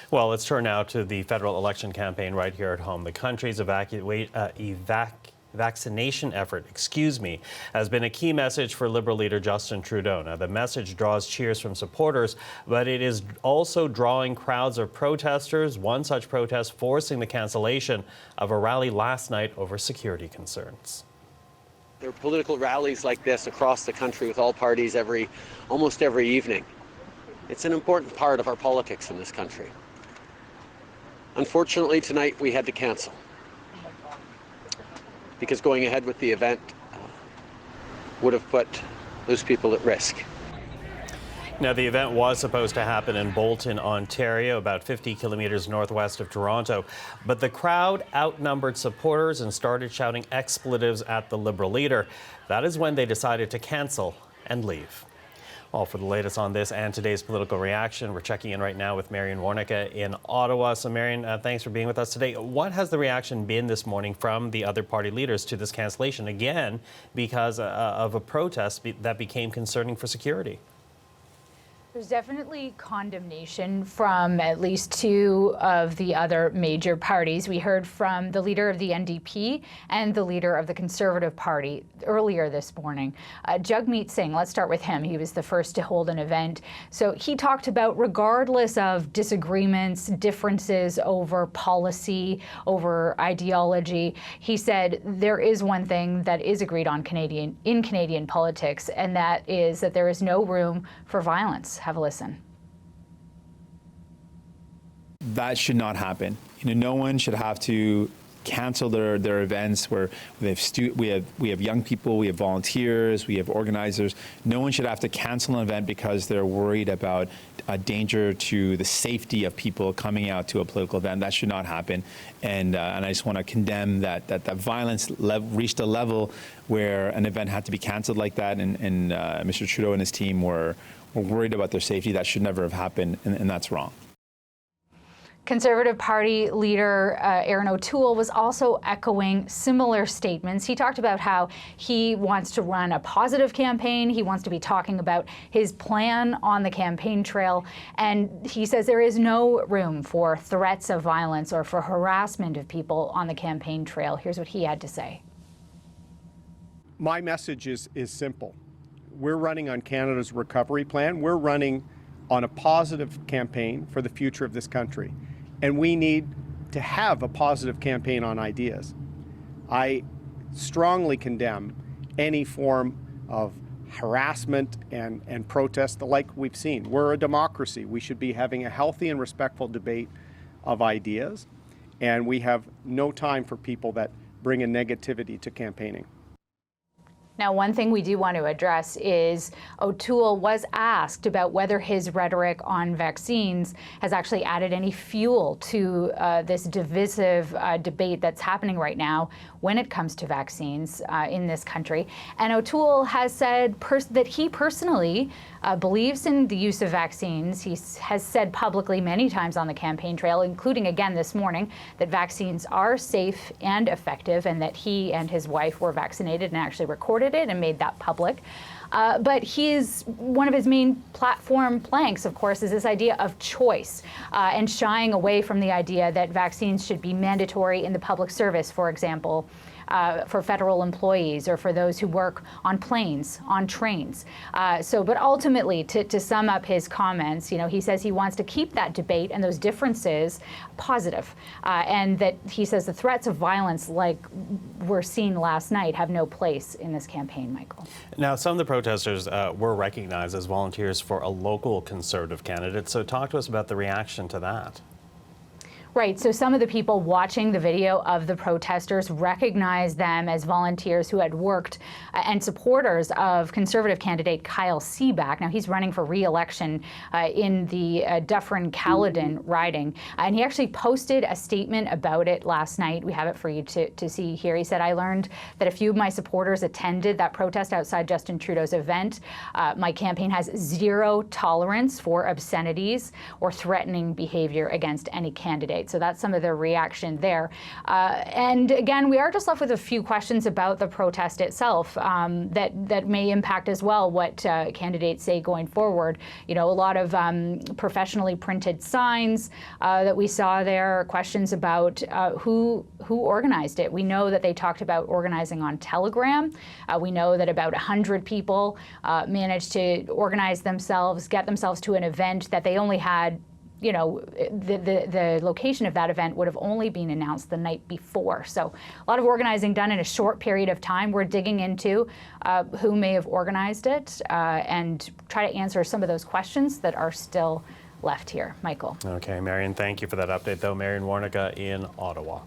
Well, let's turn now to the federal election campaign right here at home. The country's vaccination effort, has been a key message for Liberal Leader Justin Trudeau. Now, the message draws cheers from supporters, but it is also drawing crowds of protesters. One such protest forcing the cancellation of a rally last night over security concerns. There are political rallies like this across the country with all parties almost every evening. It's an important part of our politics in this country. Unfortunately, tonight we had to cancel because going ahead with the event would have put those people at risk. Now, the event was supposed to happen in Bolton, Ontario, about 50 kilometers northwest of Toronto, but the crowd outnumbered supporters and started shouting expletives at the Liberal leader. That is when they decided to cancel and leave. Well, for the latest on this and today's political reaction, we're checking in right now with Marion Warnica in Ottawa. So, Marion, thanks for being with us today. What has the reaction been this morning from the other party leaders to this cancellation, again, because of a protest that became concerning for security? There's definitely condemnation from at least two of the other major parties. We heard from the leader of the NDP and the leader of the Conservative Party earlier this morning. Jagmeet Singh, let's start with him. He was the first to hold an event. So he talked about, regardless of disagreements, differences over policy, over ideology, he said there is one thing that is agreed on in Canadian politics, and that is that there is no room for violence. Have a listen. That should not happen. No one should have to cancel their events where we have young people, we have volunteers, we have organizers. No one should have to cancel an event because they're worried about a danger to the safety of people coming out to a political event. That should not happen. And I just want to condemn that violence reached a level where an event had to be canceled like that, and Mr. Trudeau and his team were worried about their safety. That should never have happened, and that's wrong. Conservative Party leader Aaron O'Toole was also echoing similar statements. He talked about how he wants to run a positive campaign. He wants to be talking about his plan on the campaign trail. And he says there is no room for threats of violence or for harassment of people on the campaign trail. Here's what he had to say. My message is simple. We're running on Canada's recovery plan. We're running on a positive campaign for the future of this country. And we need to have a positive campaign on ideas. I strongly condemn any form of harassment and protest like we've seen. We're a democracy. We should be having a healthy and respectful debate of ideas. And we have no time for people that bring a negativity to campaigning. Now, one thing we do want to address is O'Toole was asked about whether his rhetoric on vaccines has actually added any fuel to this divisive debate that's happening right now when it comes to vaccines in this country. And O'Toole has said that he personally believes in the use of vaccines. He has said publicly many times on the campaign trail, including again this morning, that vaccines are safe and effective, and that he and his wife were vaccinated and actually recorded it and made that public. But one of his main platform planks, of course, is this idea of choice and shying away from the idea that vaccines should be mandatory in the public service, for example, for federal employees or for those who work on planes, on trains. But ultimately, to sum up his comments, he says he wants to keep that debate and those differences positive, and that he says the threats of violence like we're seeing last night have no place in this campaign, Michael. Now, some of the protesters were recognized as volunteers for a local Conservative candidate. So talk to us about the reaction to that. Right. So some of the people watching the video of the protesters recognized them as volunteers who had worked and supporters of Conservative candidate Kyle Seaback. Now, he's running for re-election in the Dufferin-Caledon riding. And he actually posted a statement about it last night. We have it for you to see here. He said, "I learned that a few of my supporters attended that protest outside Justin Trudeau's event. My campaign has zero tolerance for obscenities or threatening behavior against any candidate." candidate. So that's some of the reaction there. And again, we are just left with a few questions about the protest itself that may impact as well what candidates say going forward. You know, a lot of professionally printed signs that we saw there, questions about who organized it. We know that they talked about organizing on Telegram. We know that about 100 people managed to organize themselves, get themselves to an event that they only had, you know, the location of that event would have only been announced the night before. So a lot of organizing done in a short period of time. We're digging into who may have organized it and try to answer some of those questions that are still left here. Michael. Okay, Marion, thank you for that update, though. Marion Warnica in Ottawa.